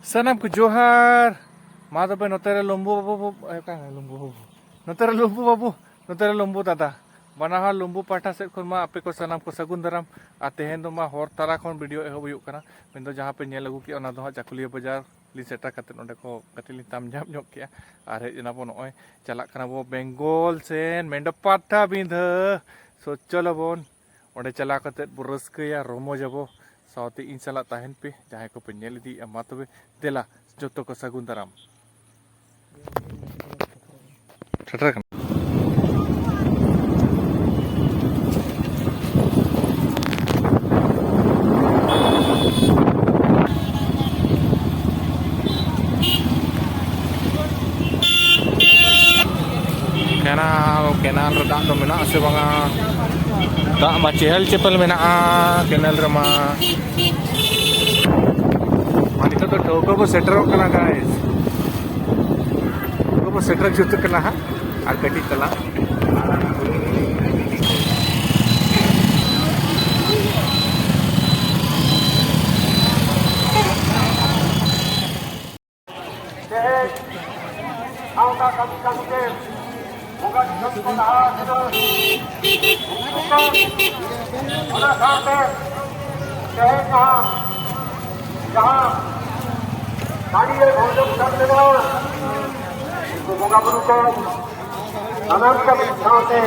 Sanam ku Johar. Ma tabe notare lumbu babu kan lumbu babu. Notare lumbu babu. Notare lumbu tata. Banahal lumbu patha set khon ma ape ko sanam ko sagun daram a tehen do ma hor tara khon video eho huyuk kana mendo jaha pe nyel agu ki ona do ha Chakuliya bazar li seta kate onde ko katili tam jam nyok kia ar hej na bo noy chalak kana bo Bengal sen mendo patha bindha so chalo bon onde chala kate buraskeya romo jabo south इन सला ताहन पे जहाँ को पे nail दी मा तबे देला जोतो को सगुन दाराम ठठरा कन kenal redak do mena se banga tak ma chehel cepel mena kenal rama mani to toko bo setter kana guys toko bo setter jut kana ha ar kati tala angka kami ke bukan kesempatan pada saat शहर जहाँ नारियल भोजन करते बोगा बुरु को अनंत साथे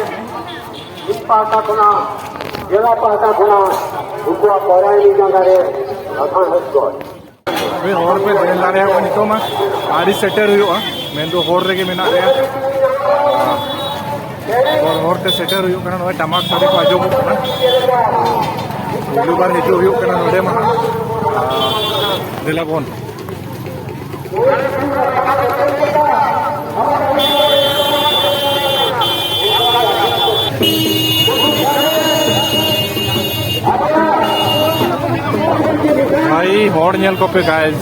पाटा खुना जेला पाटा खुना उनको पौराई जगह अखान हस्कोट वे हॉर पे देन ला रहे हैं नितो मा आरी सेटर हुआ मैं तो हॉर रे के मेना रे और हॉर ते सेटर हुआ कारण ओए टमाटर सारे को आजो ना lubar hijau yuk kena node mah dilabon भाई horror nyel ko pe guys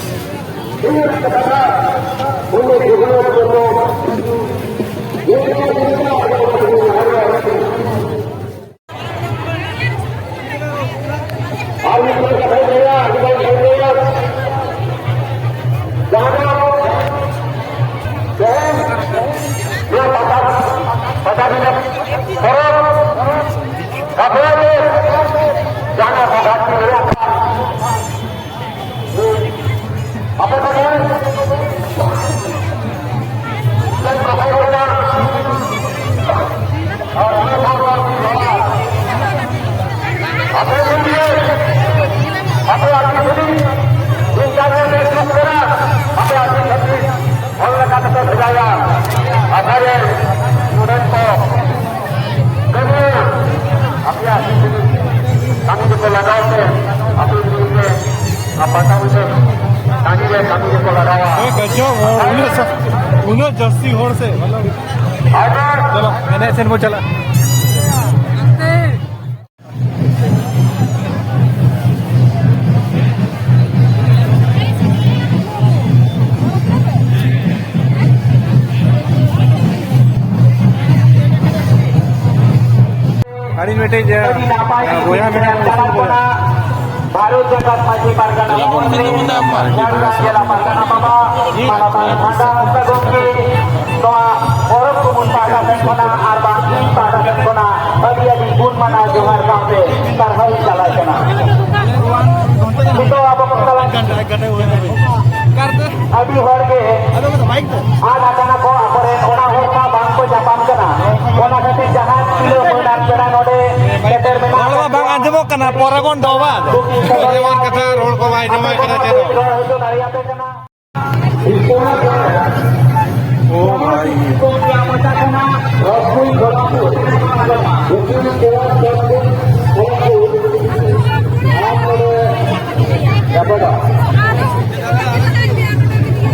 उन्हें जस्ती होड़ से मतलब चलो मैंने ऐसे वो चला hari ini betul je boya mana baru jagat Haji Pargana Jela Pargana Baba Manda Sagongki Doa Orang Kumuntada Kona Arbang Pada Kona Adia di Gun Mana Johar Kampe Tarhai Jalai Kena Itu apa persoalan Adi Horge Ada Kana Ko Apore Ona Horma Bangko Japam Kena Ona Kati Jahat Kilo Munar Kena Node Keter Mena Bang Anjemo Kena Poragon Doa Poragon Kata Rol Ko Vai Nama Kena Cero Oh भाई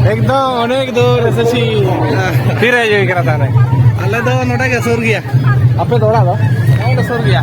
एकदम अनेक दूर ऐसे फिर है ये करा था ने अल्लाह तो नोटा के सुर गया आपे दौड़ा था नोटा सुर गया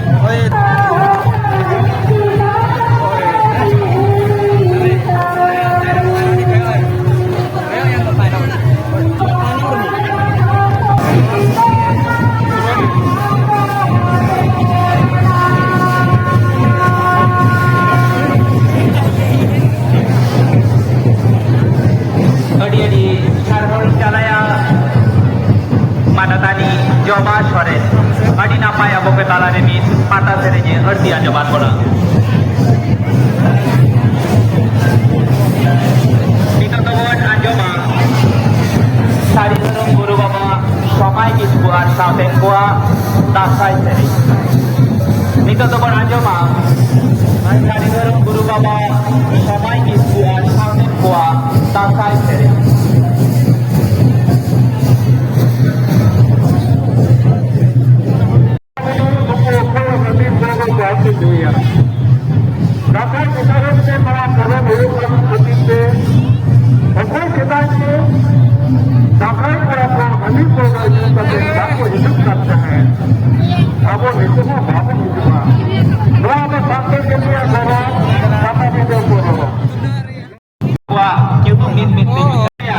mata serenya arti anjabat bona. Kita tawon anjoma sari sarung guru baba samai kisbuat saute kuah dasai seri. Kita tawon anjoma sari sarung guru baba samai kisbuat saute kuah dasai seri. Rakyat kita harus melakukan perubahan penting. Okey kita ini rakyat melakukan kami program ini pada aku hidup katanya. Aku itu mah bapak itu mah. Berapa sampai ke dia orang apa video orang. Wah, kita mit ya.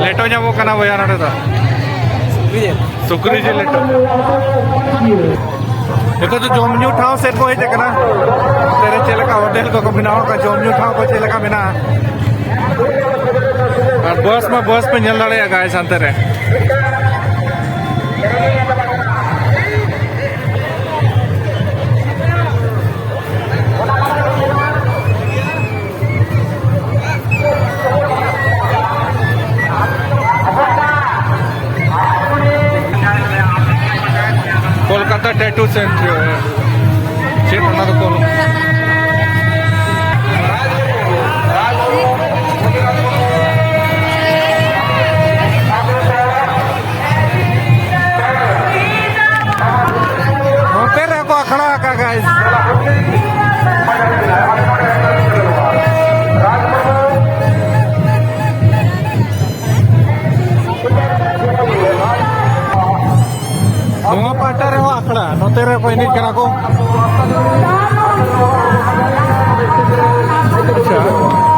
लेटो जाबो कना भैया नडे तो सुकरी जे लेटो देखो तो जोमन्यू ठाव set को हेते कना तेरे चेले का होटल को बनाओ का जोमन्यू ठाव को चेले का बना और बस पे चल रहा है गाइस अंतर है कोलकाता टैटू सेंटर चेक ಅನ್ನೋದು ಕೋಲು होते रहो अखड़ा का guys enit kena ko. Acha.